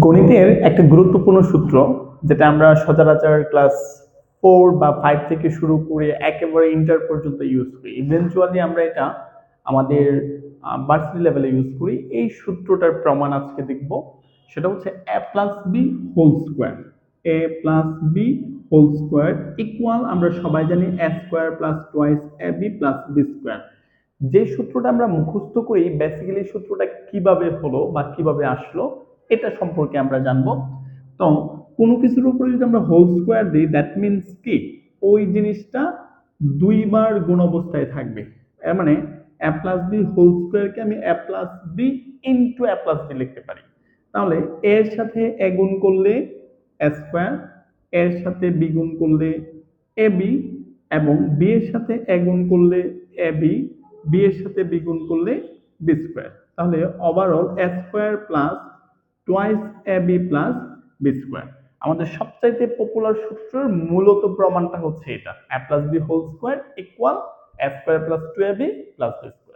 গণিতের একটা গুরুত্বপূর্ণ সূত্র, যেটা আমরা সচরাচর ক্লাস 4 বা 5 থেকে শুরু করে একেবারে ইন্টার পর্যন্ত ইউজ করি। ইভেনচুয়ালি আমরা এটা আমাদের ভার্সিটি লেভেলে ইউজ করি। এই সূত্রটার প্রমাণ আজকে দেখব। সেটা হচ্ছে a plus B whole square. a plus B whole square equal, আমরা সবাই জানি a square plus twice ab plus B square. যে সূত্রটা আমরা মুখস্থ করি, বেসিক্যালি সূত্রটা কিভাবে হলো বা কিভাবে আসলো এটা সম্পর্কে আমরা জানবো। তো কোনো কিছুর উপরে যদি আমরা হোল স্কোয়ার দিই, দ্যাট মিনস কি ওই জিনিসটা দুইবার গুণ অবস্থায় থাকবে। এর মানে a প্লাস বি হোল স্কোয়ারকে আমি a plus B into a plus B লিখতে পারি। তাহলে এর সাথে a গুণ করলে a স্কোয়ার, এর সাথে বি গুণ করলে এ বি, এবং বি এর সাথে a গুণ করলে এ বি, বি এর সাথে বি গুণ করলে বি স্কোয়ার। তাহলে overall a square plus twice A B plus B square. আমাদের সবচাইতে পপুলার সূত্রের মূলত প্রমাণটা হচ্ছে এটা, a plus B whole square equal a square plus two A B plus B square.